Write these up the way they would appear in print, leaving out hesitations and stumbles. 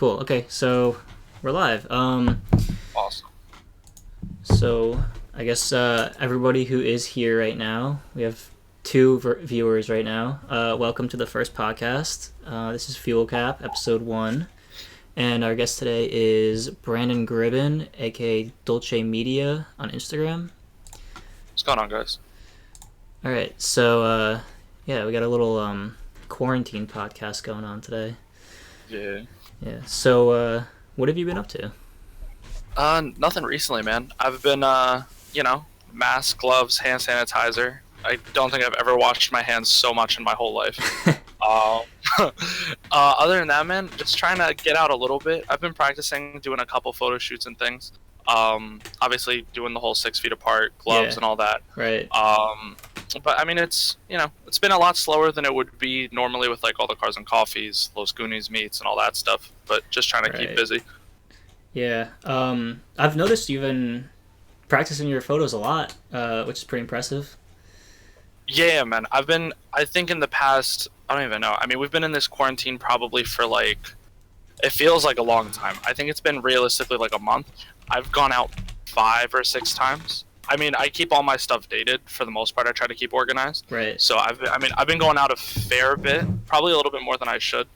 Cool. Okay, so we're live. Awesome. So I guess everybody who is here right now, we have two viewers right now. Welcome to the first podcast. This is Fuel Cap, episode one, and our guest today is Brandon Gribben, aka Dolce Media on Instagram. What's going on, guys? All right, so yeah, we got a little quarantine podcast going on today. Yeah. Yeah. So what have you been up to? Nothing recently, man. I've been, mask, gloves, hand sanitizer. I don't think I've ever washed my hands so much in my whole life. Um, other than that, man, just trying to get out a little bit. I've been practicing doing a couple photo shoots and things. Obviously doing the whole 6 feet apart, gloves Yeah. and all that. Right. But I mean, it's been a lot slower than it would be normally with like all the cars and coffees, Los Goonies meets and all that stuff. But just trying to keep Right. busy. Yeah. I've noticed you've been practicing your photos a lot, which is pretty impressive. Yeah, man. I think in the past, I don't even know. I mean, we've been in this quarantine probably for like, it feels like a long time. I think it's been realistically like a month. I've gone out 5 or 6 times. I mean, I keep all my stuff dated for the most part. I try to keep organized. Right. So I've been going out a fair bit, probably a little bit more than I should,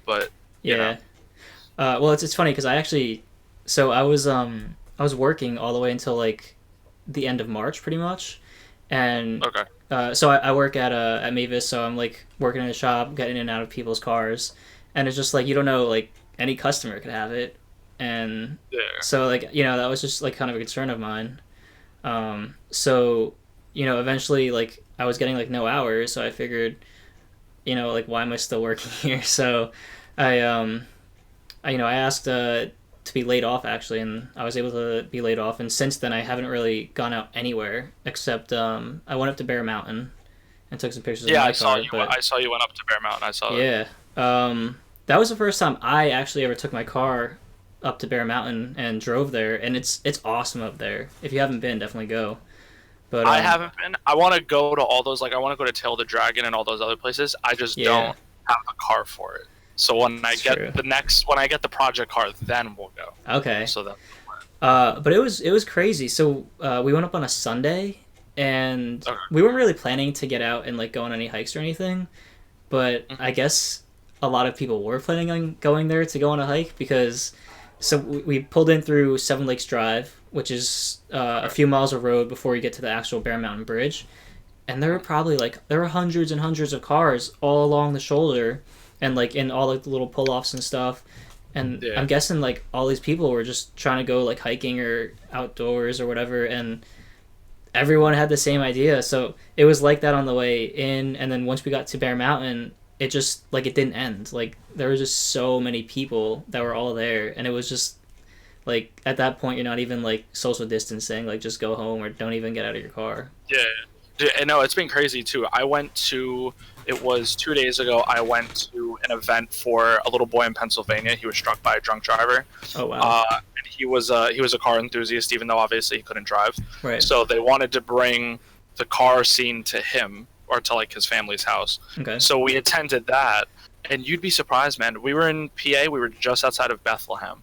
but you know, Yeah. Well, it's funny because so I was working all the way until like the end of March, pretty much, and okay. so I work at Mavis, so I'm like working in a shop, getting in and out of people's cars, and it's just like you don't know, like any customer could have it, and Yeah. so like that was just like kind of a concern of mine. So eventually like I was getting like no hours, so I figured like why am I still working here? So I asked to be laid off actually, and I was able to be laid off. And since then, I haven't really gone out anywhere except I went up to Bear Mountain and took some pictures of Yeah, my I saw car. you. But I saw you went up to Bear Mountain. I saw that. yeah, that was the first time I actually ever took my car up to Bear Mountain and drove there, and it's awesome up there. If you haven't been, definitely go. But I haven't been. I want to go to all those. Like, I want to go to Tail the Dragon and all those other places. I just yeah, don't have a car for it. So when I it's true. get when I get the project car, then we'll go. Okay. So that. But it was crazy. So we went up on a Sunday, and Okay. we weren't really planning to get out and like go on any hikes or anything. But Mhm. I guess a lot of people were planning on going there to go on a hike because we pulled in through Seven Lakes Drive, which is a Okay. few miles of road before you get to the actual Bear Mountain Bridge, and there were hundreds and hundreds of cars all along the shoulder, and like in all like the little pull offs and stuff. And Yeah. I'm guessing like all these people were just trying to go like hiking or outdoors or whatever, and everyone had the same idea. So it was like that on the way in, and then once we got to Bear Mountain, it just like it didn't end. Like there was just so many people that were all there, and it was just like at that point you're not even like social distancing. Like just go home or don't even get out of your car. Yeah. Dude, and no, it's been crazy too. It was 2 days ago. I went to an event for a little boy in Pennsylvania. He was struck by a drunk driver. Oh wow. And he was a car enthusiast, even though obviously he couldn't drive. Right. So they wanted to bring the car scene to him or to like his family's house. Okay. So we attended that, and you'd be surprised, man. We were in PA. We were just outside of Bethlehem,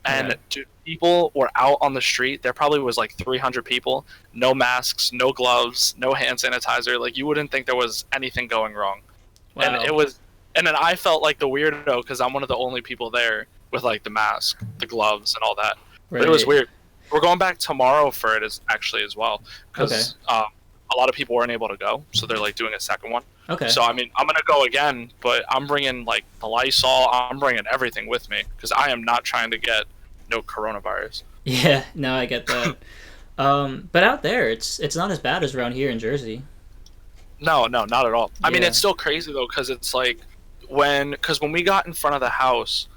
and Okay. dude, people were out on the street. There probably was like 300 people. No masks, no gloves, no hand sanitizer. Like you wouldn't think there was anything going wrong. And Wow. it was, and then I felt like the weirdo because I'm one of the only people there with like the mask, the gloves, and all that. But it was Right. weird. We're going back tomorrow for it as well Okay. because a lot of people weren't able to go, so they're like doing a second one. Okay. So I mean, I'm gonna go again, but I'm bringing like the Lysol. I'm bringing everything with me because I am not trying to get no coronavirus. Yeah. No, I get that. But out there, it's not as bad as around here in Jersey. No, no, not at all. I mean, Yeah. it's still crazy though because it's like when we got in front of the house,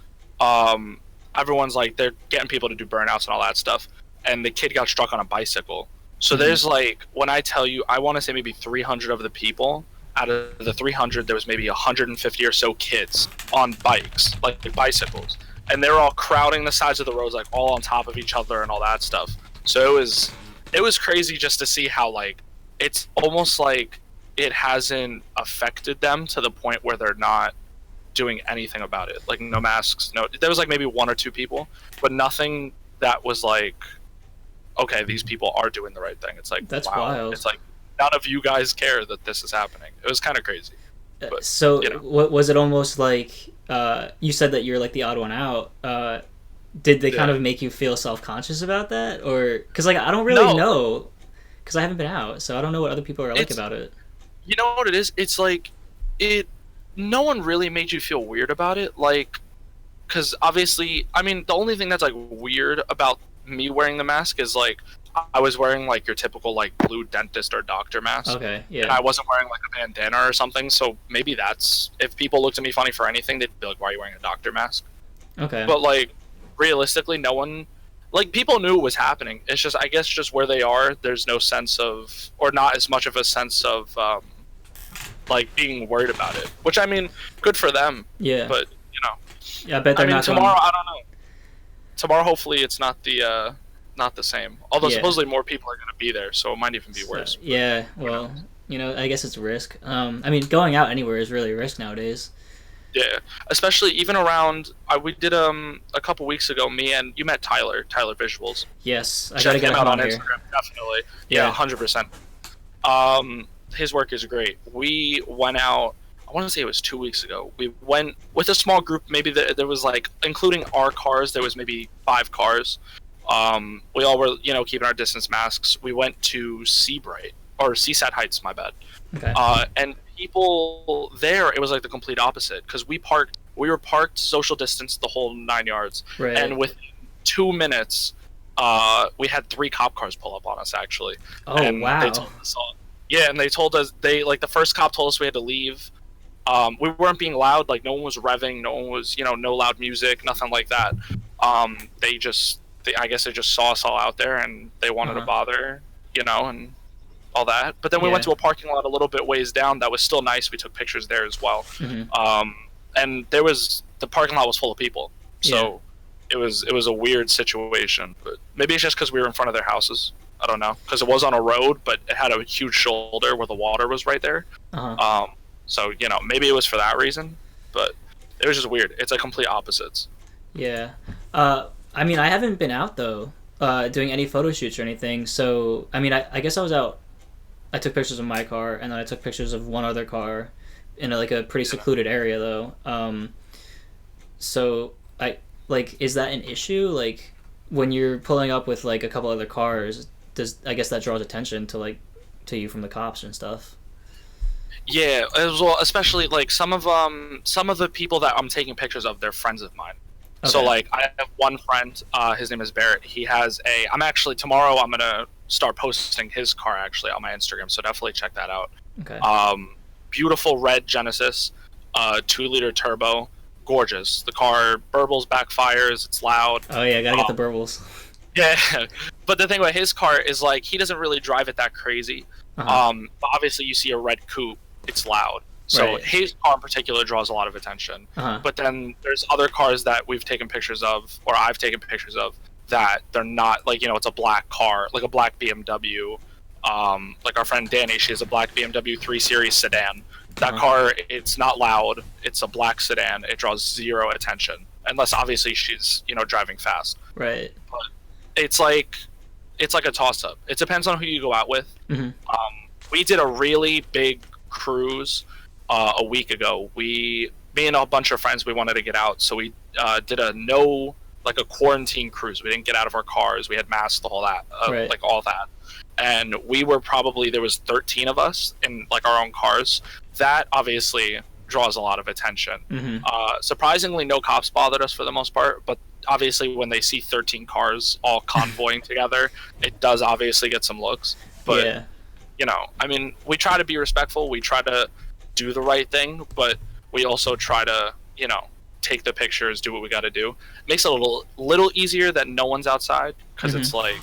everyone's like they're getting people to do burnouts and all that stuff, and the kid got struck on a bicycle. So Mhm. there's like when I tell you, I want to say maybe 300 of the people. Out of the 300, there was maybe 150 or so kids on bikes, like bicycles, and they're all crowding the sides of the roads, like all on top of each other and all that stuff. So it was crazy just to see how like it's almost like it hasn't affected them to the point where they're not doing anything about it. Like no masks, no. There was like maybe one or two people, but nothing that was like, okay, these people are doing the right thing. It's like, That's wow. wild. It's like none of you guys care that this is happening. It was kind of crazy. But So you know, what was it almost like? You said that you're like the odd one out. Did they kind yeah. of make you feel self-conscious about that, or because like I don't really No, know, because I haven't been out, so I don't know what other people are like it's about it. you know what it is. It's like it. No one really made you feel weird about it, like because obviously, I mean, the only thing that's like weird about me wearing the mask is like I was wearing like your typical like blue dentist or doctor mask, Okay, and yeah, I wasn't wearing like a bandana or something. So maybe that's if people looked at me funny for anything, they'd be like, "Why are you wearing a doctor mask?" okay, But like realistically, no one like people knew it was happening. It's just I guess just where they are, there's no sense of or not as much of a sense of like being worried about it. Which I mean, good for them, yeah, but you know. yeah. I bet I they're mean, not tomorrow going. I don't know. Tomorrow, hopefully, it's not the same. Although Yeah, supposedly more people are going to be there, so it might even be so, worse. But yeah. who Well, knows? I guess it's a risk. I mean, going out anywhere is really a risk nowadays. Yeah, especially even around. We did a couple weeks ago. Me and you met Tyler Visuals. Yes, I gotta Check get him out him on on here. Instagram, definitely. Yeah, Yeah. 100%. His work is great. We went out. I want to say it was 2 weeks ago. We went with a small group. Maybe there was like, including our cars, there was maybe 5 cars. We all were, keeping our distance masks. We went to Seabright or Seaside Heights, my bad. Okay. And people there, it was like the complete opposite because we were parked social distance the whole 9 yards, Right. and within 2 minutes, we had 3 cop cars pull up on us actually, Oh and they wow. told us all. Yeah, and they told us the first cop told us we had to leave. We weren't being loud, like no one was revving, no one was, no loud music, nothing like that. I guess they just saw us all out there and they wanted to Uh-huh. bother, and all that. But then we went Yeah. to a parking lot a little bit ways down that was still nice. We took pictures there as well. Hmm. And the parking lot was full of people, Yeah. so it was a weird situation. But maybe it's just because we were in front of their houses. I don't know, because it was on a road, but it had a huge shoulder where the water was right there. Uh-huh. So maybe it was for that reason, but it was just weird. It's like complete opposites. Yeah. I mean, I haven't been out though, doing any photo shoots or anything. So, I mean, I guess I was out. I took pictures of my car, and then I took pictures of one other car, in like a pretty secluded area though. So is that an issue? Like, when you're pulling up with like a couple other cars, I guess that draws attention to you from the cops and stuff. Yeah, as well, especially like some of the people that I'm taking pictures of, they're friends of mine. So Okay. like I have one friend, his name is Barrett. He has I'm actually tomorrow I'm gonna start posting his car actually on my Instagram, so definitely check that out. Okay. Beautiful red Genesis, 2-liter turbo, gorgeous. The car burbles, backfires, it's loud. Oh yeah, I gotta get the Um, burbles. yeah, but the thing about his car is like he doesn't really drive it that crazy. Uh-huh. But obviously you see a red coupe, it's loud. So Right. his car in particular draws a lot of attention. Uh-huh. But then there's other cars that we've taken pictures of, or I've taken pictures of, that they're not like it's a black car, like a black BMW. Like our friend Danny, she has a black BMW 3 Series sedan. That Uh-huh. car, it's not loud. It's a black sedan. It draws zero attention, unless obviously she's driving fast. Right. But it's like a toss up. It depends on who you go out with. Hmm. We did a really big cruise a week ago. Me and a bunch of friends, we wanted to get out, so we did a quarantine cruise. We didn't get out of our cars. We had masks, the whole that, Right. like all that. And there was 13 of us in like our own cars. That obviously draws a lot of attention. Hmm. Surprisingly, no cops bothered us for the most part, but obviously when they see 13 cars all convoying together, it does obviously get some looks. But Yeah. I mean, we try to be respectful. We try to do the right thing, but we also try to, take the pictures, do what we got to do. Makes it a little easier that no one's outside because Hmm. it's like,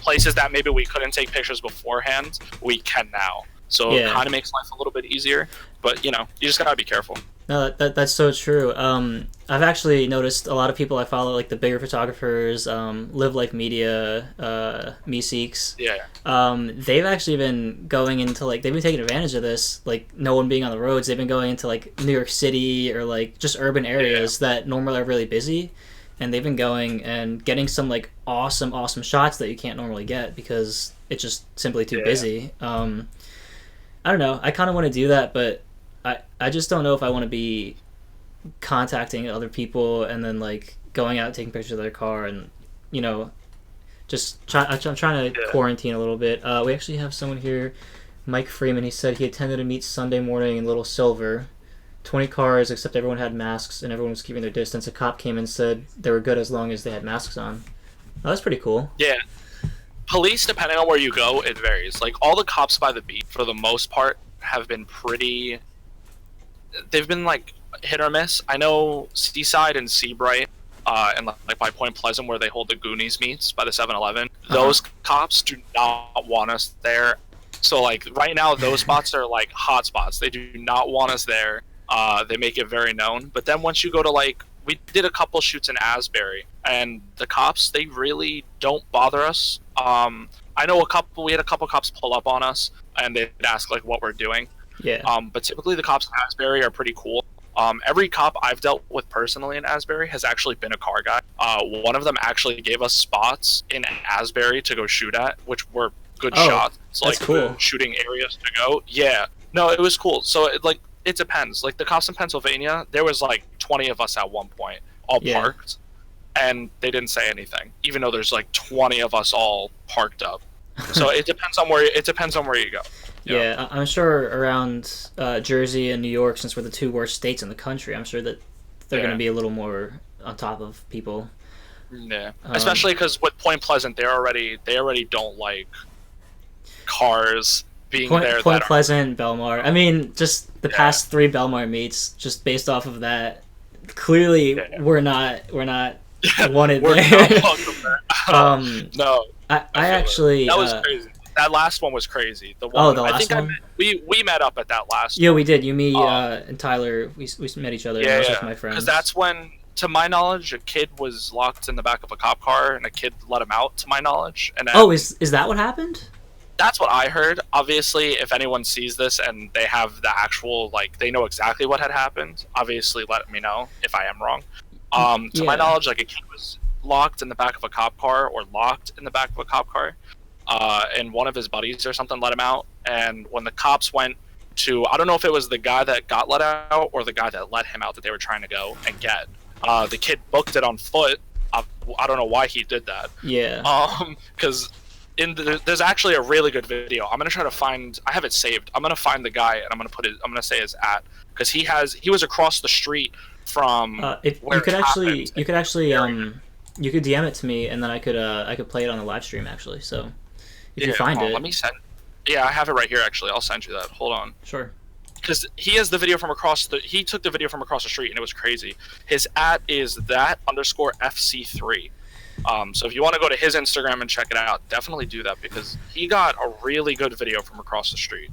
places that maybe we couldn't take pictures beforehand, we can now. So it Yeah. kind of makes life a little bit easier, but you just gotta be careful. No, that's so true. I've actually noticed a lot of people I follow, like the bigger photographers, Live Life Media, Meeseeks. Yeah, They've actually been going into like they've been taking advantage of this, like no one being on the roads. They've been going into like New York City or like just urban yeah, areas that normally are really busy, and they've been going and getting some like awesome shots that you can't normally get because it's just simply too yeah. busy. I don't know. I kind of want to do that, but I just don't know if I want to be contacting other people and then like going out taking pictures of their car and you know I'm trying to Yeah. quarantine a little bit. We actually have someone here, Mike Freeman. He said he attended a meet Sunday morning in Little Silver. 20 cars, except everyone had masks and everyone was keeping their distance. A cop came and said they were good as long as they had masks on. Oh, that's pretty cool. Yeah. Police, depending on where you go, it varies. Like all the cops by the beat, for the most part, have been pretty. They've been like hit or miss. I know Seaside and Seabright, and like by Point Pleasant, where they hold the Goonies meets by the 7-Eleven. Uh-huh. Those cops do not want us there. So like right now, those spots are like hot spots. They do not want us there. They make it very known. But then once you go to like, we did a couple shoots in Asbury, and the cops, they really don't bother us. I know we had a couple cops pull up on us, and they'd ask like what we're doing. Yeah. But typically the cops in Asbury are pretty cool. Every cop I've dealt with personally in Asbury has actually been a car guy. One of them actually gave us spots in Asbury to go shoot at, which were good Oh, shots. It's that's like cool. shooting areas to go. Yeah. No, it was cool. So it depends. Like the cops in Pennsylvania, there was like 20 of us at one point, all Yeah. parked, and they didn't say anything, even though there's like 20 of us all parked up. So it depends on where you go. Yeah, I'm sure around Jersey and New York, since we're the two worst states in the country, I'm sure that they're going to Yeah. be a little more on top of people. Yeah, Um, especially because with Point Pleasant, they already don't like cars being there Point that are. Pleasant, Belmar. I mean, just the Yeah, past three Belmar meets, just based off of that, clearly yeah. we're not wanted We're not there. welcome there. No, I I feel it. actually That was crazy. That last one was crazy. The oh, one the I last think one. we met up at that last Yeah, one. we did. You, me, Um, and Tyler. We met each other. And I yeah, was with yeah. my Because friends. that's when, to my knowledge, a kid was locked in the back of a cop car, and a kid let him out. To my knowledge, and Oh, then is that what happened? that's what I heard. Obviously, if anyone sees this and they have the actual, like, they know exactly what had happened, obviously let me know if I am wrong. To my Yeah. knowledge, like, a kid was locked in the back of a cop car or locked in the back of a cop car, and one of his buddies or something let him out. And when the cops went to, I don't know if it was the guy that got let out or the guy that let him out that they were trying to go and get, the kid booked it on foot. I don't know why he did that. Yeah. Because there's actually a really good video. I'm gonna try to find. I have it saved. I'm gonna find the guy and I'm gonna say his at, because he was across the street from If where you could it actually, happened. you could actually, you could DM it to me, and then I could play it on the live stream actually. So if you find hold on, it, let me send. Yeah, I have it right here. Actually, I'll send you that. Hold on, sure. because he has the video from across the. He took the video from across the street and it was crazy. His at is that underscore FC3. So if you want to go to his Instagram and check it out, definitely do that because he got a really good video from across the street.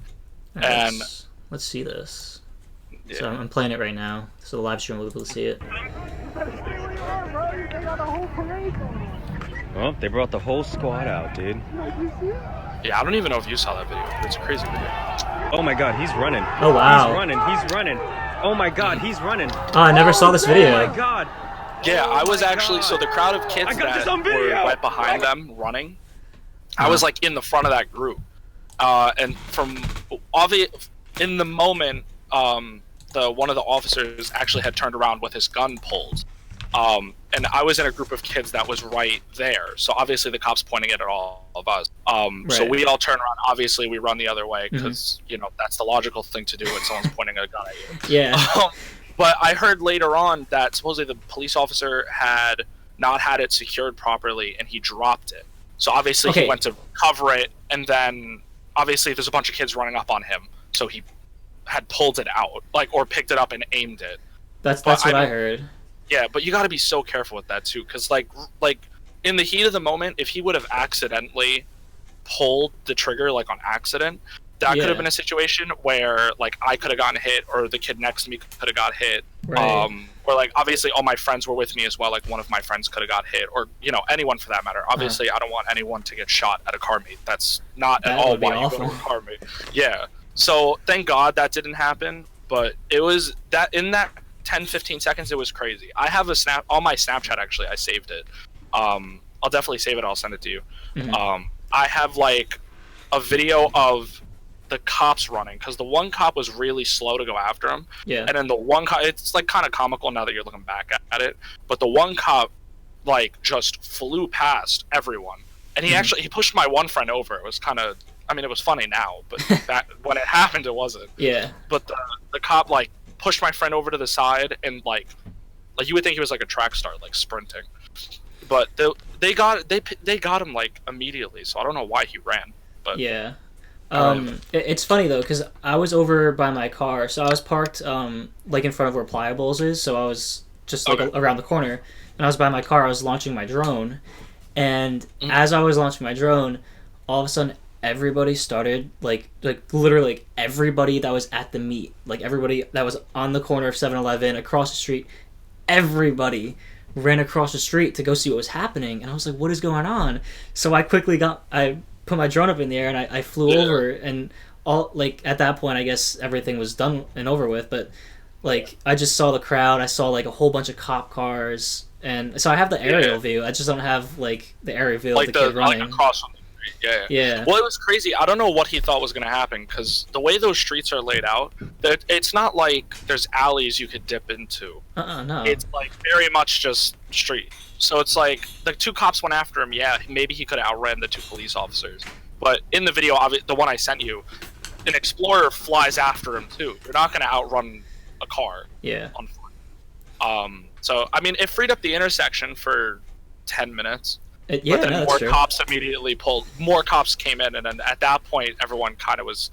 All right, And let's see this. yeah. So I'm playing it right now, so the live stream will be able to see it. Well, they brought the whole squad out, dude. Yeah, I don't even know if you saw that video, but it's a crazy video. Oh my god, he's running. Oh wow. He's running. Oh my god, he's running. Oh, I never saw this video. Oh my god. Yeah, I was my actually, God. so the crowd of kids I got this that on were video. right behind them running, I was like in the front of that group. And in the moment, one of the officers actually had turned around with his gun pulled. And I was in a group of kids that was right there. So obviously the cops pointing it at all of us. So Right. we all turn around. Obviously we run the other way because, that's the logical thing to do when someone's pointing a gun at you. Yeah. But I heard later on that supposedly the police officer had not had it secured properly and he dropped it. So obviously Okay. he went to cover it, and then obviously there's a bunch of kids running up on him. So he had pulled it out, or picked it up and aimed it. That's But what I mean, heard. Yeah, but you got to be so careful with that too, because like in the heat of the moment, if he would have accidentally pulled the trigger on accident, That could Yeah. have been a situation where like I could have gotten hit, or the kid next to me could have got hit. Right. Or like obviously all my friends were with me as well. Like one of my friends could have got hit, or anyone for that matter. Obviously, I don't want anyone to get shot at a car meet. That's not at That all would be why you go to awful. a car meet. Yeah. So thank God that didn't happen. But it was that in that 10-15 seconds, it was crazy. I have a snap on my Snapchat. Actually, I saved it. I'll definitely save it. I'll send it to you. Mhm. I have like a video of the cops running, because the one cop was really slow to go after him, Yeah. and then the one cop, it's like kind of comical now that you're looking back at it, but the one cop like just flew past everyone, and he pushed my one friend over. It was kind of, I mean, it was funny now, but back when it happened, it wasn't. Yeah. But the cop like pushed my friend over to the side, and like you would think he was like a track star, like sprinting, but they got him like immediately. So I don't know why he ran, but Yeah. Um, It's funny though, because I was over by my car, so I was parked like in front of where Pliables is, so I was just like Okay. around the corner, and I was by my car. I was launching my drone, and Mhm. as I was launching my drone, all of a sudden everybody started like literally like, everybody that was at the meet, like everybody that was on the corner of 7-Eleven across the street, everybody ran across the street to go see what was happening, and I was like, what is going on? So I put my drone up in the air and I flew Yeah. over, and all like at that point I guess everything was done and over with, but like I just saw the crowd. I saw like a whole bunch of cop cars, and so I have the aerial Yeah. view. I just don't have like the aerial view like of the the kid like running. across from the street. Yeah. Yeah. Well, it was crazy. I don't know what he thought was going to happen, because the way those streets are laid out, it's not like there's alleys you could dip into. No. It's like very much just street. So it's like the two cops went after him. Yeah, maybe he could have outran the two police officers. But in the video, the one I sent you, an explorer flies after him too. You're not going to outrun a car Yeah. on foot. So I mean, it freed up the intersection for 10 minutes. Yeah, But then no, that's more true. cops immediately pulled. More cops came in, and then at that point, everyone kind of was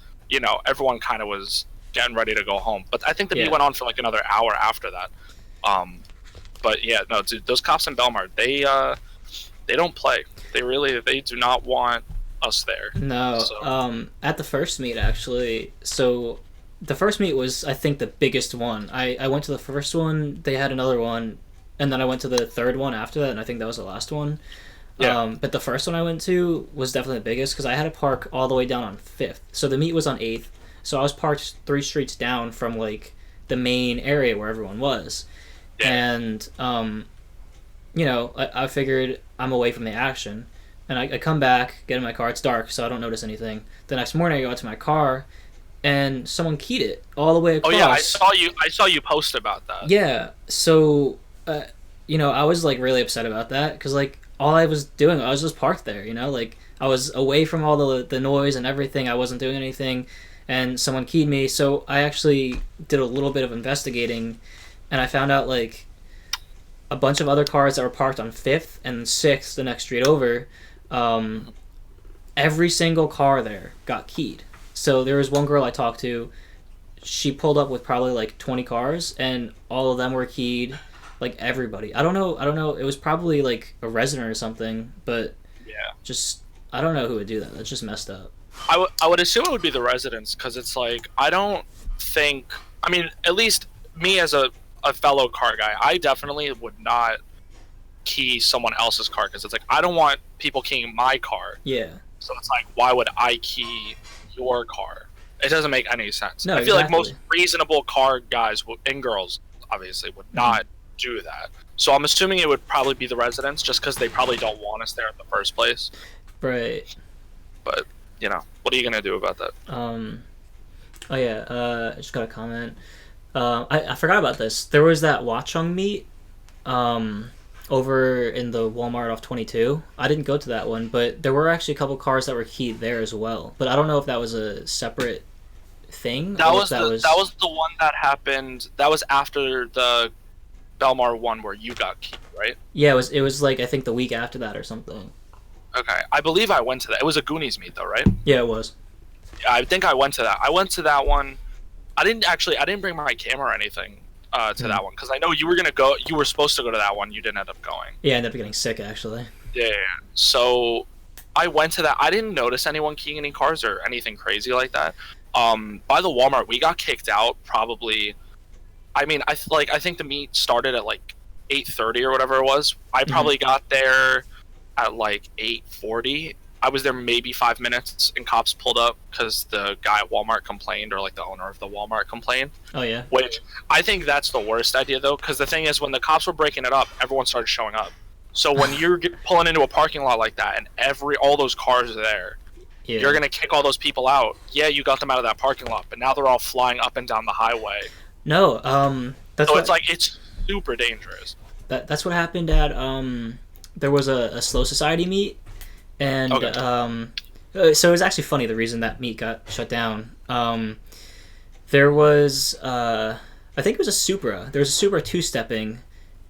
getting ready to go home. But I think the Yeah. meet went on for like another hour after that. But yeah, no, dude, those cops in Belmar, they don't play. They do not want us there. No, So, at the first meet actually. So the first meet was, I think, the biggest one. I went to the first one. They had another one, and then I went to the third one after that, and I think that was the last one. Yeah. But the first one I went to was definitely the biggest because I had to park all the way down on 5th. So the meet was on 8th. So I was parked 3 streets down from like the main area where everyone was, Yeah. and I figured I'm away from the action. And I come back, get in my car. It's dark, so I don't notice anything. The next morning, I go out to my car, and someone keyed it all the way Oh across. yeah, I saw you post about that. Yeah. So, I was like really upset about that because like all I was doing, I was just parked there. Like I was away from all the noise and everything. I wasn't doing anything, and someone keyed me. So I actually did a little bit of investigating, and I found out like a bunch of other cars that were parked on 5th and 6th, the next street over. Every single car there got keyed. So there was one girl I talked to. She pulled up with probably like 20 cars, and all of them were keyed. Like everybody. I don't know. It was probably like a resident or something, but Yeah. just I don't know who would do that. That's just messed up. I would assume it would be the residents, because it's like, I don't think, I mean, at least me as a fellow car guy, I definitely would not key someone else's car, because it's like, I don't want people keying my car. Yeah. So it's like, why would I key your car? It doesn't make any sense. No, I feel like most exactly. reasonable car guys and girls obviously would not do that. So I'm assuming it would probably be the residents, just because they probably don't want us there in the first place. Right. But what are you gonna do about that? Oh yeah. I just got a comment. I forgot about this. There was that Watchung meet. Over in the Walmart off 22. I didn't go to that one, but there were actually a couple cars that were keyed there as well. But I don't know if that was a separate thing. That or was if that was the one that happened. That was after the Belmar one where you got keyed, right? Yeah, it was like I think the week after that or something. Okay, I believe I went to that. It was a Goonies meet though, right? Yeah, it was. Yeah, I think I went to that. I went to that one. I didn't bring my camera or anything to that one, because I know you were gonna go. You were supposed to go to that one. You didn't end up going. Yeah, I ended up getting sick actually. Yeah. So I went to that. I didn't notice anyone keying any cars or anything crazy like that. By the Walmart, we got kicked out probably. I mean, I think the meet started at like 8:30 or whatever it was. I probably got there at like 8:40. I was there maybe 5 minutes, and cops pulled up because the guy at Walmart complained, or like the owner of the Walmart complained. Oh yeah. Which I think that's the worst idea though, because the thing is, when the cops were breaking it up, everyone started showing up. So when you're pulling into a parking lot like that, and all those cars are there, you're gonna kick all those people out. Yeah, you got them out of that parking lot, but now they're all flying up and down the highway. No, that's so what, it's super dangerous. That's what happened at there was a Slow Society meet, and so it was actually funny the reason that meet got shut down. There was I think it was a Supra. There was a Supra two-stepping,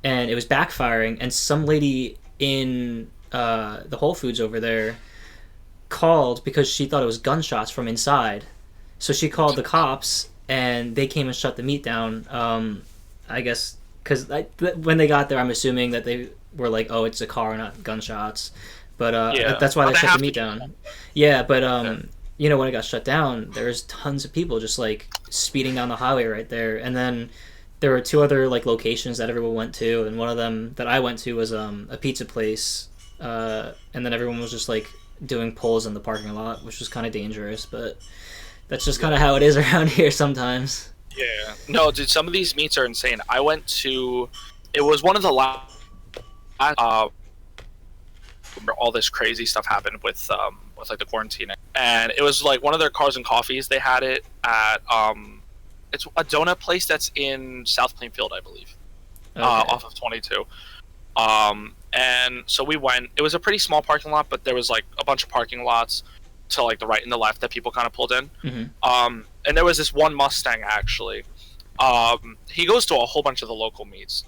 and it was backfiring, and some lady in the Whole Foods over there called because she thought it was gunshots from inside. So she called the cops, and they came and shut the meet down. I guess because when they got there, I'm assuming that they were like, "Oh, it's a car, not gunshots." But that's why they shut the meet down. Yeah, but you know, when it got shut down, there was tons of people just like speeding down the highway right there, and then there were two other like locations that everyone went to, and one of them that I went to was a pizza place, and then everyone was just like doing pulls in the parking lot, which was kind of dangerous, but that's just kind of how it is around here sometimes. Yeah. No, dude, some of these meets are insane. I went to, it was one of the last, all this crazy stuff happened with like the quarantining, and it was like one of their cars and coffees. They had it at it's a donut place that's in South Plainfield, I believe, off of 22. And so we went. It was a pretty small parking lot, but there was like a bunch of parking lots to like the right and the left that people kind of pulled in. And there was this one Mustang actually. He goes to a whole bunch of the local meets.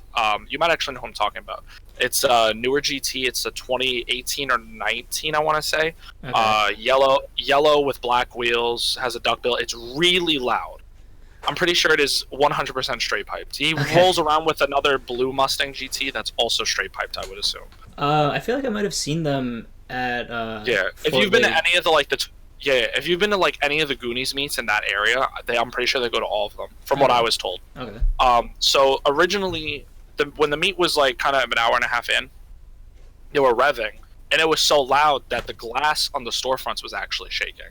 You might actually know who I'm talking about. It's a newer GT. It's a 2018 or 19, I want to say. Yellow with black wheels, has a duckbill. It's really loud. I'm pretty sure it is 100% straight piped. He rolls around with another blue Mustang GT that's also straight piped, I would assume. I feel like I might have seen them at if you've been to any of the if you've been to like any of the Goonies meets in that area, I'm pretty sure they go to all of them, from what I was told. So originally, when the meet was like kind of an hour and a half in, they were revving, and it was so loud that the glass on the storefronts was actually shaking.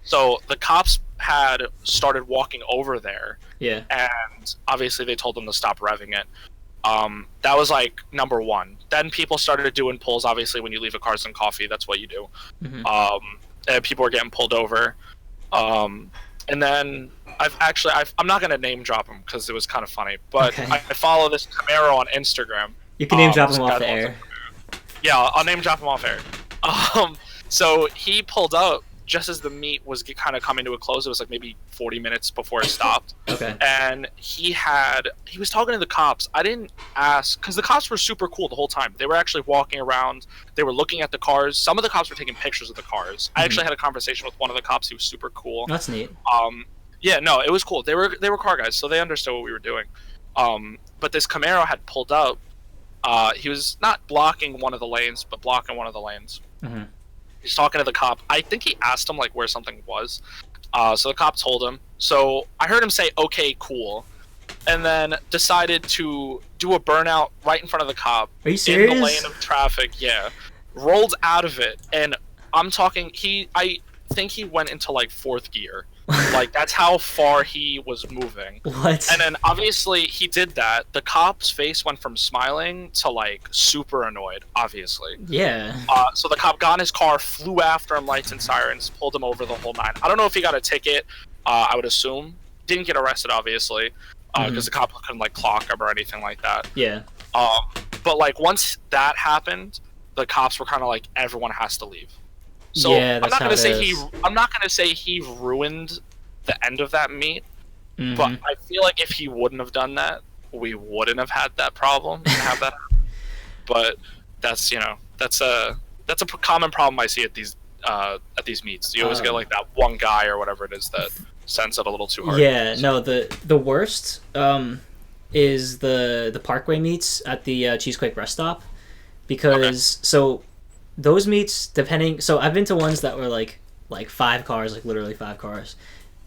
So the cops had started walking over there, and obviously they told them to stop revving it. That was like number one. Then people started doing pulls. Obviously, when you leave a Cars and Coffee, that's what you do. And people were getting pulled over. And then I'm not gonna name drop him because it was kind of funny, but I follow this Camaro on Instagram. You can name drop him off the air. Yeah, I'll name drop him off air. So he pulled up just as the meet was kind of coming to a close. It was like maybe 40 minutes before it stopped. And he was talking to the cops. I didn't ask, because the cops were super cool the whole time. They were actually walking around. They were looking at the cars. Some of the cops were taking pictures of the cars. I actually had a conversation with one of the cops. He was super cool. That's neat. Yeah, no, it was cool. They were car guys, so they understood what we were doing. But this Camaro had pulled up. He was not blocking one of the lanes, but blocking one of the lanes. He's talking to the cop. I think he asked him like where something was. So the cop told him. So I heard him say, "Okay, cool," and then decided to do a burnout right in front of the cop. Are you serious? In the lane of traffic. Yeah, rolled out of it, and I'm talking. I think he went into like fourth gear. Like that's how far he was moving. What? And then obviously he did that. The cop's face went from smiling to like super annoyed, obviously. Yeah. So the cop got in his car, flew after him, lights and sirens, pulled him over the whole nine. I don't know if he got a ticket. I would assume didn't get arrested, obviously, because the cop couldn't like clock him or anything like that. Yeah. But like once that happened, the cops were kind of like, everyone has to leave. So yeah, I'm not gonna say he ruined the end of that meet, but I feel like if he wouldn't have done that, we wouldn't have had that problem and have that. But that's a common problem I see at these meets. You always get like that one guy or whatever it is that sends it a little too hard. Yeah, no, the worst is the Parkway meets at the Cheesequake rest stop, because so those meets, depending. So I've been to ones that were like 5 cars, like literally 5 cars,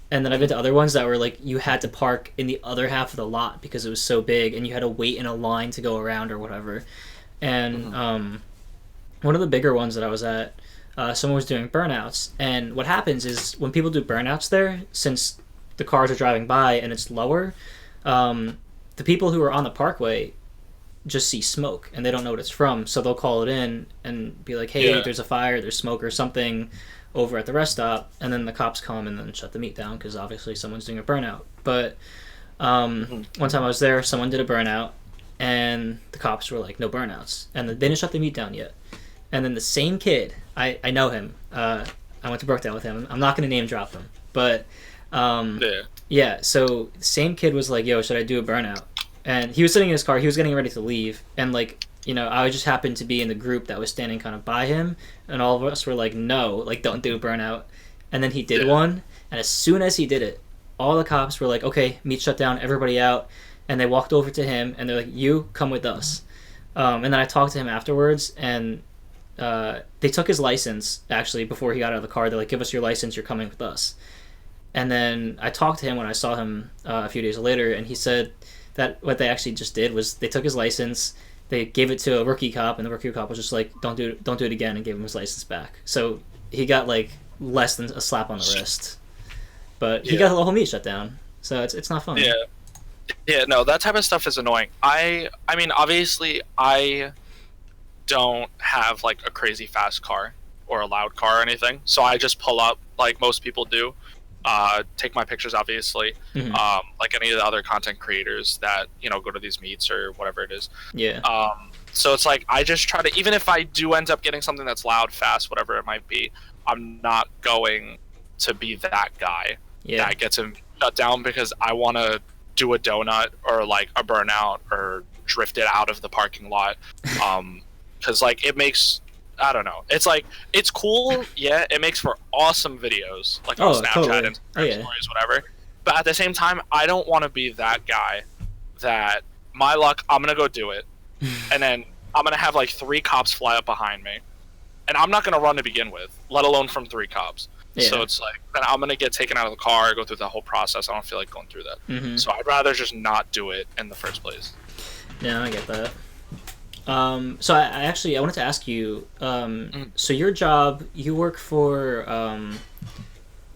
and then I've been to other ones that were like you had to park in the other half of the lot because it was so big, and you had to wait in a line to go around or whatever. And one of the bigger ones that I was at, someone was doing burnouts, and what happens is when people do burnouts there, since the cars are driving by and it's lower, the people who are on the parkway just see smoke and they don't know what it's from, so they'll call it in and be like, hey, there's a fire, there's smoke or something over at the rest stop, and then the cops come and then shut the meet down because obviously someone's doing a burnout. But one time I was there, someone did a burnout and the cops were like, no burnouts, and they didn't shut the meet down yet. And then the same kid, I know him, I went to Brookdale with him, I'm not going to name drop him, but yeah, so the same kid was like, yo, should I do a burnout? And he was sitting in his car, he was getting ready to leave, and like, you know, I just happened to be in the group that was standing kind of by him, and all of us were like, no, like, don't do a burnout. And then he did one, and as soon as he did it, all the cops were like, okay, meet shut down, everybody out, and they walked over to him, and they're like, you come with us. And then I talked to him afterwards, and they took his license, actually, before he got out of the car. They're like, give us your license, you're coming with us. And then I talked to him when I saw him a few days later, and he said that what they actually just did was they took his license, they gave it to a rookie cop, and the rookie cop was just like, don't do it again, and gave him his license back. So he got like less than a slap on the wrist, but he got the whole meet shut down. So it's not fun. Yeah, no, that type of stuff is annoying. I mean, obviously, I don't have like a crazy fast car or a loud car or anything, so I just pull up like most people do. Take my pictures, obviously, like any of the other content creators that, you know, go to these meets or whatever it is. So it's like I just try to, even if I do end up getting something that's loud, fast, whatever it might be, I'm not going to be that guy that gets him shut down because I want to do a donut or like a burnout or drift it out of the parking lot, because like it makes, I don't know. It's like, it's cool, yeah. It makes for awesome videos, like on Snapchat and stories, whatever. But at the same time, I don't want to be that guy that, my luck, I'm going to go do it. And then I'm going to have like 3 cops fly up behind me. And I'm not going to run to begin with, let alone from 3 cops. So it's like, then I'm going to get taken out of the car, go through the whole process. I don't feel like going through that. So I'd rather just not do it in the first place. Yeah, I get that. So I wanted to ask you, so your job, you work for,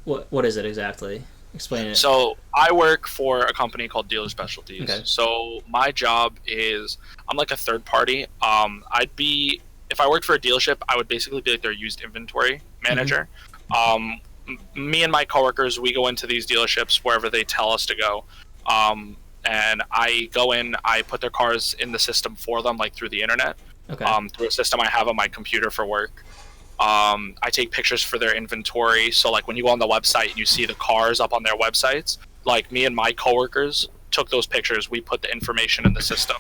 what is it exactly? Explain it. So I work for a company called Dealer Specialties. Okay. So my job is, I'm like a third party. If I worked for a dealership, I would basically be like their used inventory manager. Me and my coworkers, we go into these dealerships wherever they tell us to go. And I go in, I put their cars in the system for them, like through the internet, through a system I have on my computer for work. I take pictures for their inventory. So like when you go on the website and you see the cars up on their websites, like me and my coworkers took those pictures. We put the information in the system.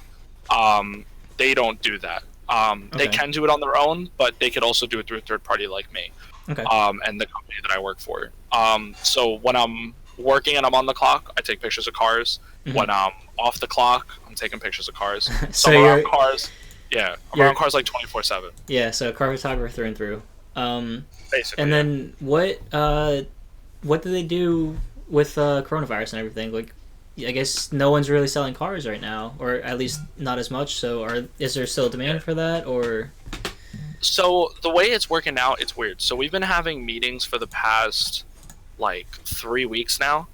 They don't do that. They can do it on their own, but they could also do it through a third party like me. And the company that I work for. So when I'm working and I'm on the clock, I take pictures of cars. When I'm off the clock, I'm taking pictures of cars. So I'm around cars. Yeah, I'm around cars like 24/7. Yeah, so a car photographer through and through. Basically. And then what do they do with coronavirus and everything? Like, I guess no one's really selling cars right now, or at least not as much. So, is there still demand for that, or? So the way it's working out, it's weird. So we've been having meetings for the past like 3 weeks now.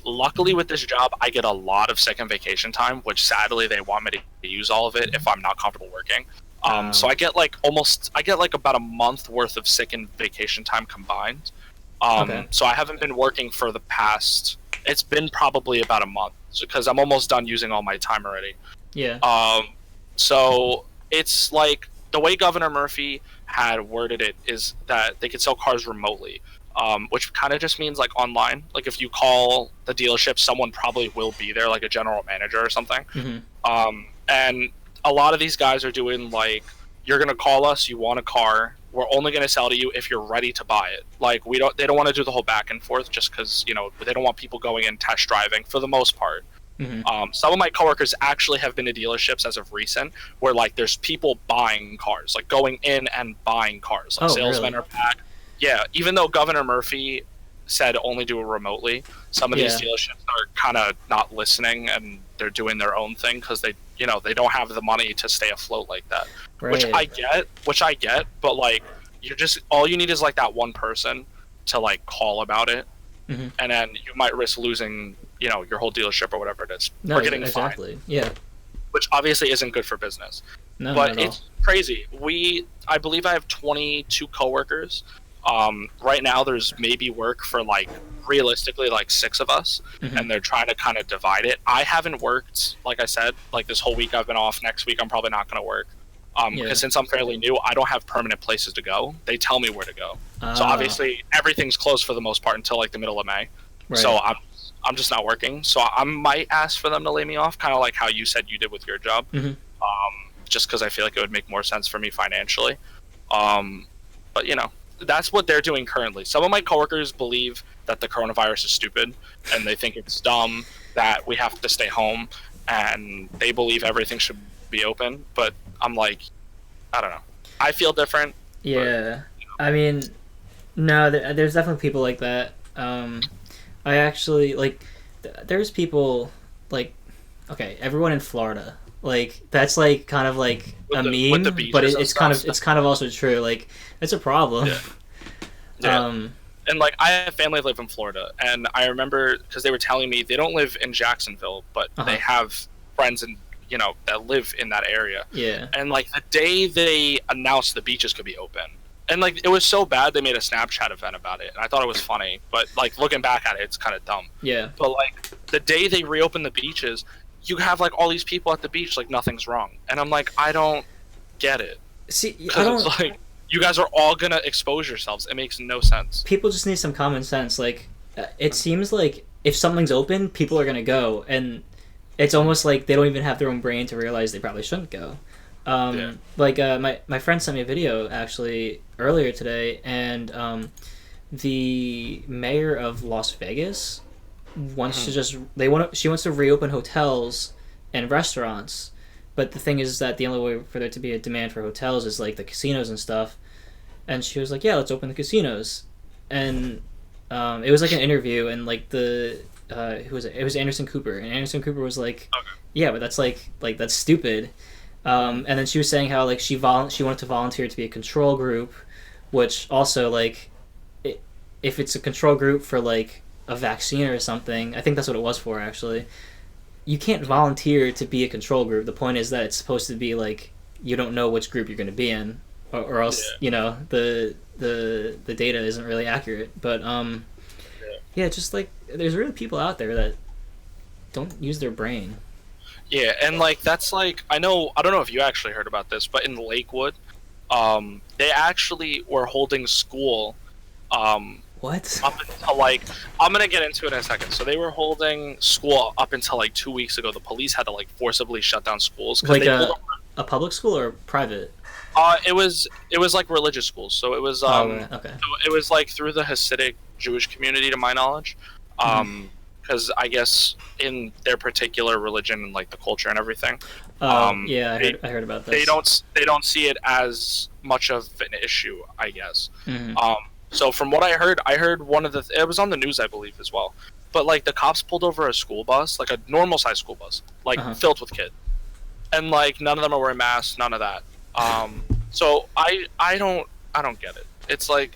Luckily with this job, I get a lot of sick and vacation time, which sadly they want me to use all of it if I'm not comfortable working. So I get like about a month worth of sick and vacation time combined. So I haven't been working for the past, it's been probably about a month because I'm almost done using all my time already. So it's like the way Governor Murphy had worded it is that they could sell cars remotely. Which kind of just means like online. Like if you call the dealership, someone probably will be there, like a general manager or something. And a lot of these guys are doing like, you're gonna call us, you want a car, we're only gonna sell to you if you're ready to buy it. Like they don't want to do the whole back and forth just because, you know, they don't want people going and test driving for the most part. Some of my coworkers actually have been to dealerships as of recent, where like there's people buying cars, like going in and buying cars. Like Oh, salesmen really? are back. Yeah, even though Governor Murphy said only do it remotely, some of these Yeah. dealerships are kind of not listening and they're doing their own thing because they don't have the money to stay afloat like that. Which Right. I get, but like you're just all you need is like that one person to like call about it, Hmm. and then you might risk losing your whole dealership or whatever it is, No, or getting fined, exactly. Yeah. which obviously isn't good for business. No, not But at all. it's crazy. I believe I have 22 coworkers. Right now there's maybe work for like realistically like 6 of us, Mhm. and they're trying to kind of divide it. I haven't worked, like I said, like this whole week I've been off. Next week I'm probably not going to work. Yeah. Because since I'm fairly new, I don't have permanent places to go. They tell me where to go. So Ah, obviously everything's closed for the most part until like the middle of May. right. So I'm just not working. So I might ask for them to lay me off, kind of like how you said you did with your job. Mhm. Just because I feel like it would make more sense for me financially. But that's what they're doing currently. Some of my coworkers believe that the coronavirus is stupid, and they think it's dumb that we have to stay home, and they believe everything should be open. But I'm like, I don't know. I feel different. Yeah. I mean, no, there's definitely people like that. I actually like. There's people like, okay, everyone in Florida. Like that's like kind of like With a with the meme, beaches but and it's kind stuff. of also true. Like it's a problem. Yeah. Yeah. Um, And like I have family that live in Florida, and I remember because they were telling me they don't live in Jacksonville, but Uh-huh. they have friends that live in that area. yeah. And like the day they announced the beaches could be open, and like it was so bad they made a Snapchat event about it, and I thought it was funny. But like looking back at it, it's kind of dumb. Yeah. But like the day they reopened the beaches, you have like all these people at the beach like nothing's wrong, and I'm like, I don't get it, See, I because don't. it's like you guys are all gonna expose yourselves. It makes no sense. People just need some common sense. Like, it seems like if something's open, people are gonna go, and it's almost like they don't even have their own brain to realize they probably shouldn't go. Yeah. Like my friend sent me a video actually earlier today, and the mayor of Las Vegas wants to just she wants to reopen hotels and restaurants. But the thing is that the only way for there to be a demand for hotels is like the casinos and stuff. And she was like, "Yeah, let's open the casinos." And it was like an interview, and like who was it? It was Anderson Cooper, and Anderson Cooper was like, Okay. "Yeah, but that's like that's stupid." And then she was saying how like she wanted to volunteer to be a control group, which also like, if it's a control group for like a vaccine or something, I think that's what it was for actually. You can't volunteer to be a control group. The point is that it's supposed to be like you don't know which group you're going to be in, or else the data isn't really accurate. But yeah, just like there's really people out there that don't use their brain. Yeah, and like that's like I don't know if you actually heard about this, but in Lakewood, they actually were holding school What? up until like I'm gonna get into it in a second. So they were holding school up until like 2 weeks ago. The police had to like forcibly shut down schools because Like they pulled a public school or private? it was like religious schools. So it was Right, okay. it was like through the Hasidic Jewish community, to my knowledge. Because I guess in their particular religion and like the culture and everything, Yeah, I heard about this. they don't see it as much of an issue, I guess. Mhm. So from what I heard one of it was on the news, I believe, as well. But like the cops pulled over a school bus, like a normal sized school bus, like filled with kids, and like none of them are wearing masks, none of that. So I don't get it. It's like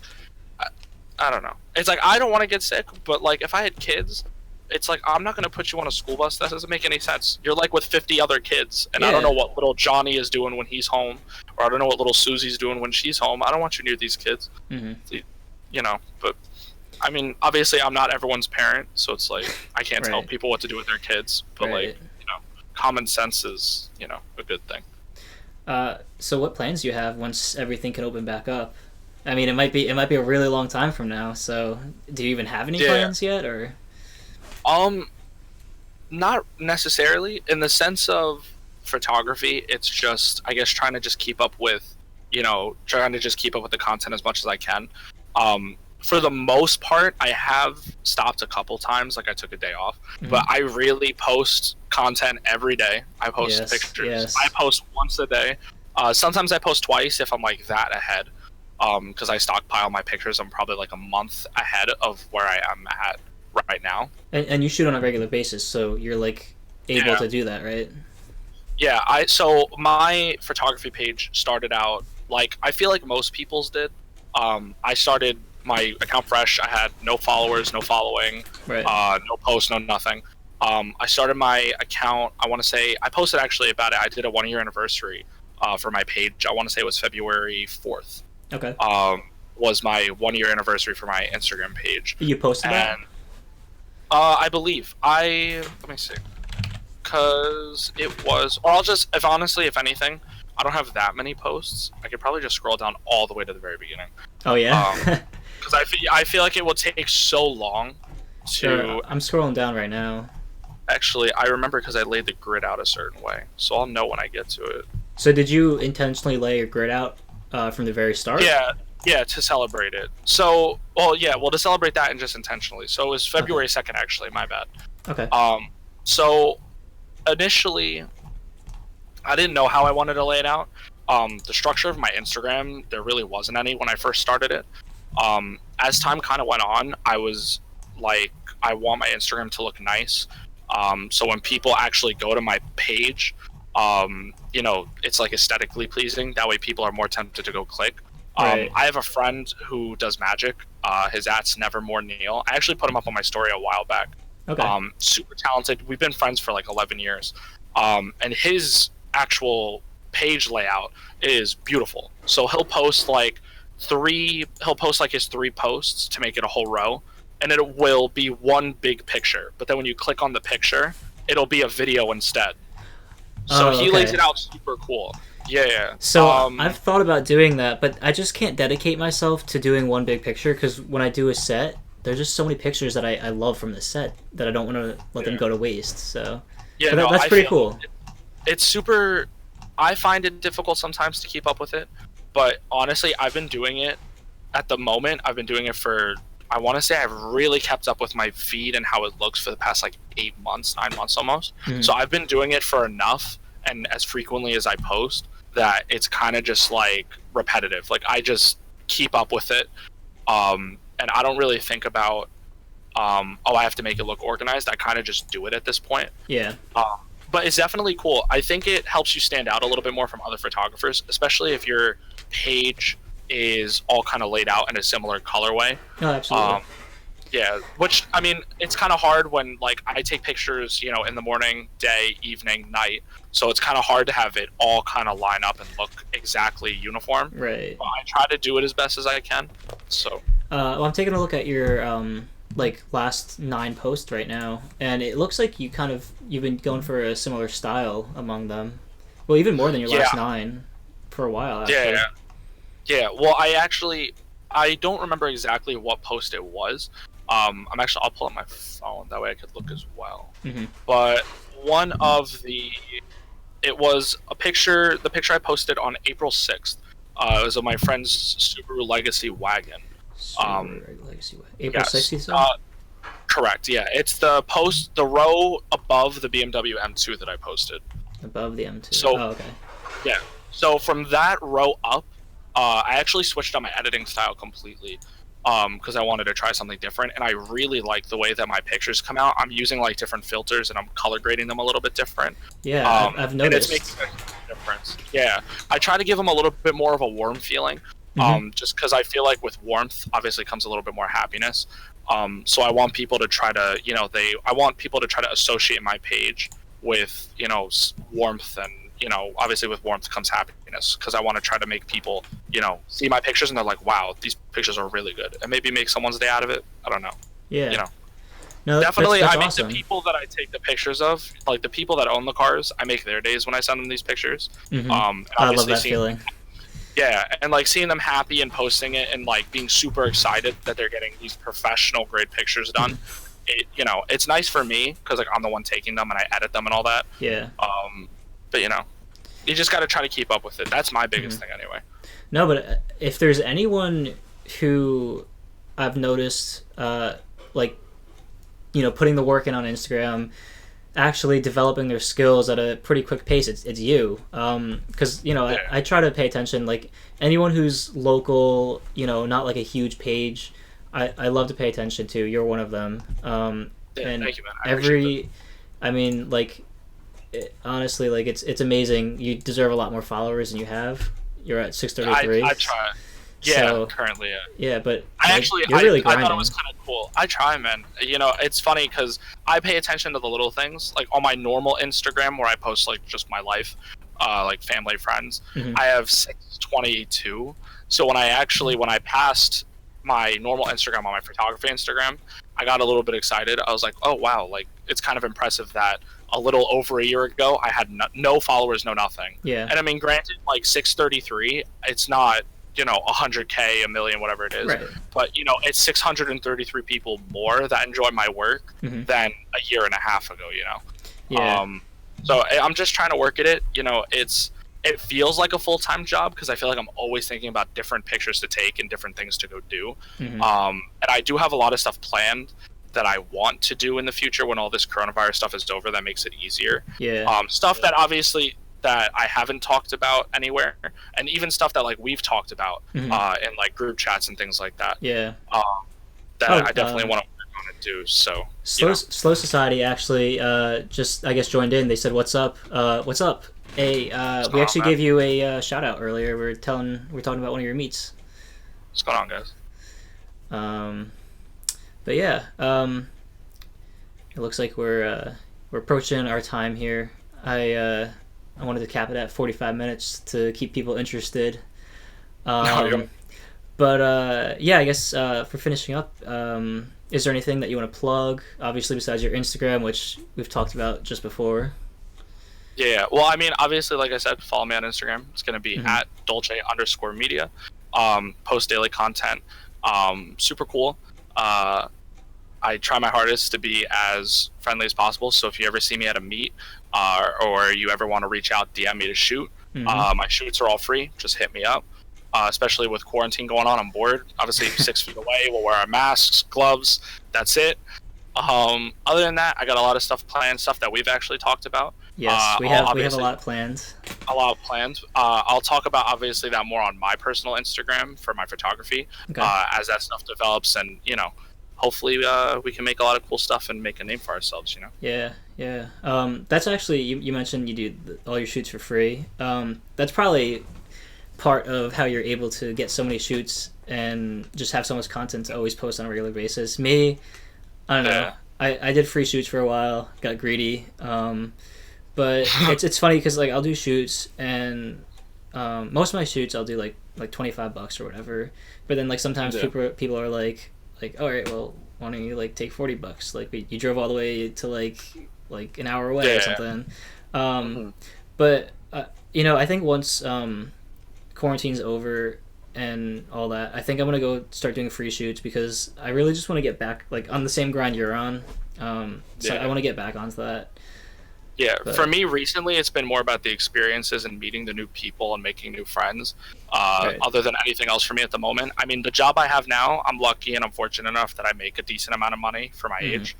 I don't know. It's like I don't want to get sick, but like if I had kids, it's like I'm not gonna put you on a school bus. That doesn't make any sense. You're like with 50 other kids, and I don't Yeah. know what little Johnny is doing when he's home, or I don't know what little Susie's doing when she's home. I don't want you near these kids. But I mean, obviously, I'm not everyone's parent, so it's like I can't tell Right. people what to do with their kids. But Right. like, common sense is a good thing. So what plans do you have once everything can open back up? I mean, it might be a really long time from now. So, do you even have any Yeah. plans yet, or? Not necessarily in the sense of photography. It's just I guess trying to just keep up with the content as much as I can. for the most part, I have stopped a couple times. Like I took a day off, Mhm. but I really post content every day. I post Yes, pictures. yes. I post once a day. Sometimes I post twice if I'm like that ahead. Because I stockpile my pictures. I'm probably like a month ahead of where I am at right now. And you shoot on a regular basis, so you're like able Yeah. to do that, right? Yeah, so my photography page started out like I feel like most people's did. I started my account fresh. I had no followers, no following, Right. no posts, no nothing. I started my account. I want to say I posted actually about it. I did a 1 year anniversary for my page. I want to say it was February 4th. Okay. Was my 1 year anniversary for my Instagram page. You posted that? And I believe let me see. Because it was, or I'll just, if anything, I don't have that many posts. I could probably just scroll down all the way to the very beginning. Oh yeah. Because I feel like it will take so long to. Sure, I'm scrolling down right now. Actually, I remember because I laid the grid out a certain way, so I'll know when I get to it. So did you intentionally lay your grid out from the very start? Yeah, to celebrate it. So, to celebrate that and just intentionally. So it was February 2nd, actually. My bad. Okay. So initially, I didn't know how I wanted to lay it out. The structure of my Instagram, there really wasn't any when I first started it. As time kind of went on, I was like, I want my Instagram to look nice. So when people actually go to my page, it's like aesthetically pleasing. That way people are more tempted to go click. Right. I have a friend who does magic. His @'s Nevermore Neil. I actually put him up on my story a while back. Okay. Super talented. We've been friends for like 11 years. And his actual page layout is beautiful. So he'll post like his 3 posts to make it a whole row, and it will be one big picture. But then when you click on the picture, it'll be a video instead. So he lays it out super cool. Yeah. So I've thought about doing that, but I just can't dedicate myself to doing one big picture because when I do a set, there's just so many pictures that I love from the set that I don't want to let them go to waste. So that's pretty cool. It's super. I find it difficult sometimes to keep up with it, but honestly, I've been doing it at the moment. I've been doing it for, I want to say I've really kept up with my feed and how it looks for the past like 8 months, 9 months almost. Mm-hmm. So I've been doing it for enough and as frequently as I post that it's kind of just like repetitive. Like I just keep up with it. And I don't really think about, I have to make it look organized. I kind of just do it at this point. Yeah. But it's definitely cool. I think it helps you stand out a little bit more from other photographers, especially if your page is all kind of laid out in a similar colorway. Oh, absolutely. Yeah, which, I mean, it's kind of hard when, like, I take pictures, in the morning, day, evening, night. So it's kind of hard to have it all kind of line up and look exactly uniform. Right. But I try to do it as best as I can. So. I'm taking a look at your last 9 posts right now, and it looks like you've been going for a similar style among them. Well, even more than your last 9 for a while. Actually. Yeah. Well, I don't remember exactly what post it was. I'll pull up my phone, that way I could look as well. Mm-hmm. But it was the picture I posted on April 6th. It was of my friend's Subaru Legacy wagon. Legacy wagon. April 6th, you said? Correct, yeah. It's the row above the BMW M2 that I posted. Above the M2. So, okay. Yeah. So from that row up, I actually switched on my editing style completely. Because I wanted to try something different, and I really like the way that my pictures come out. I'm using like different filters, and I'm color grading them a little bit different. Yeah, I've noticed. And it's making a difference. Yeah, I try to give them a little bit more of a warm feeling, just because I feel like with warmth, obviously comes a little bit more happiness. So I want people to try to, associate my page with, warmth and. Obviously with warmth comes happiness, because I want to try to make people, see my pictures and they're like, wow, these pictures are really good, and maybe make someone's day out of it. I don't know. Yeah. No, definitely. That's I mean, awesome. the people that I take the pictures of, like the people that own the cars, I make their days when I send them these pictures. Mm-hmm. I love that feeling. Yeah, and like seeing them happy and posting it and like being super excited that they're getting these professional grade pictures done. It's nice for me because like I'm the one taking them and I edit them and all that. Yeah. But you just got to try to keep up with it. That's my biggest thing anyway. No, but if there's anyone who I've noticed, like, putting the work in on Instagram, actually developing their skills at a pretty quick pace. It's you, because I try to pay attention. Like anyone who's local, not like a huge page, I love to pay attention to. You're one of them. And thank you, man. I appreciate that. I mean, like, honestly, like it's amazing. You deserve a lot more followers than you have. You're at 633. I try. Yeah, so, currently, yeah. Yeah, but you're really grinding. I thought it was kind of cool. I try, man. It's funny because I pay attention to the little things. Like on my normal Instagram, where I post like just my life, like family, friends, I have 622. So when I passed my normal Instagram on my photography Instagram, I got a little bit excited. I was like, oh wow, like it's kind of impressive that a little over a year ago I had no followers, no nothing. Yeah. And I mean, granted, like 633, it's not 100K, a million, whatever it is. Right. But it's 633 people more that enjoy my work than a year and a half ago. Yeah. So I'm just trying to work at it. It feels like a full-time job because I feel like I'm always thinking about different pictures to take and different things to go do. And I do have a lot of stuff planned that I want to do in the future when all this coronavirus stuff is over. That makes it easier. Yeah. Stuff that obviously that I haven't talked about anywhere, and even stuff that like we've talked about in like group chats and things like that. Yeah. That I definitely want to work on and do. So Slow Society actually just I guess joined in. They said, "What's up? What's up?" Hey, we actually gave you a shout out earlier. We're talking about one of your meets. What's going on, guys? But yeah, it looks like we're approaching our time here. I wanted to cap it at 45 minutes to keep people interested. But yeah, I guess for finishing up, is there anything that you want to plug? Obviously, besides your Instagram, which we've talked about just before. Yeah. Well, I mean, obviously, like I said, follow me on Instagram. It's going to be at Dolce_media. Post daily content. Super cool. I try my hardest to be as friendly as possible. So if you ever see me at a meet or you ever want to reach out, DM me to shoot. My shoots are all free. Just hit me up. Especially with quarantine going on, I'm bored. Obviously, 6 feet away. We'll wear our masks, gloves. That's it. Other than that, I got a lot of stuff planned, stuff that we've actually talked about. Yes, we have a lot planned. I'll talk about obviously that more on my personal Instagram for my photography as that stuff develops, and hopefully we can make a lot of cool stuff and make a name for ourselves. Yeah. That's actually you mentioned you do all your shoots for free. That's probably part of how you're able to get so many shoots and just have so much content to always post on a regular basis. Me, I don't know. I did free shoots for a while, got greedy. But it's funny because like I'll do shoots and most of my shoots I'll do like $25 or whatever. But then like sometimes people are like all right, well why don't you like take $40? Like you drove all the way to like an hour away or something. But I think once quarantine's over and all that, I think I'm gonna go start doing free shoots because I really just want to get back like on the same grind you're on. So I want to get back onto that. Yeah, for me recently, it's been more about the experiences and meeting the new people and making new friends, other than anything else for me at the moment. I mean, the job I have now, I'm lucky and I'm fortunate enough that I make a decent amount of money for my age.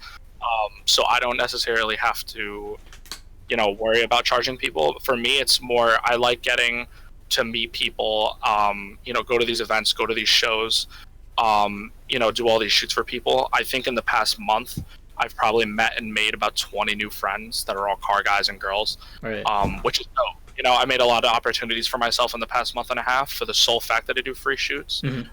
So I don't necessarily have to, worry about charging people. For me, it's more, I like getting to meet people, go to these events, go to these shows, do all these shoots for people. I think in the past month, I've probably met and made about 20 new friends that are all car guys and girls, which is dope. I made a lot of opportunities for myself in the past month and a half for the sole fact that I do free shoots. And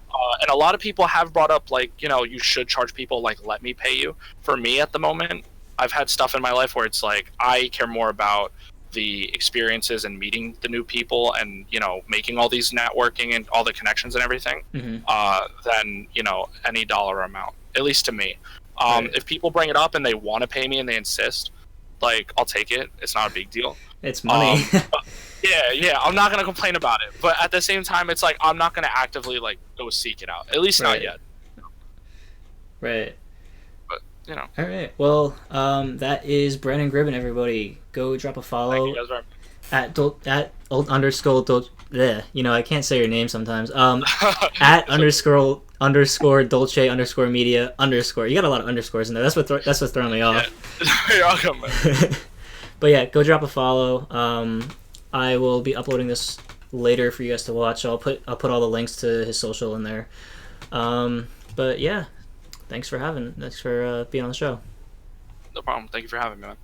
a lot of people have brought up, you should charge people, let me pay you. For me at the moment, I've had stuff in my life where it's like, I care more about the experiences and meeting the new people and, making all these networking and all the connections and everything, than, any dollar amount, at least to me. If people bring it up and they want to pay me and they insist, I'll take it. It's not a big deal. It's money. Yeah. I'm not going to complain about it. But at the same time, it's I'm not going to actively, go seek it out. At least not yet. Right. But, All right. Well, that is Brandon Gribben, everybody. Go drop a follow. Thank you guys at _. I can't say your name sometimes. At underscore Dolce underscore media underscore. You got a lot of underscores in there. That's what's throwing me off. Yeah. You're welcome, man. But yeah, go drop a follow. I will be uploading this later for you guys to watch. I'll put all the links to his social in there. But yeah, thanks for being on the show. No problem. Thank you for having me, man.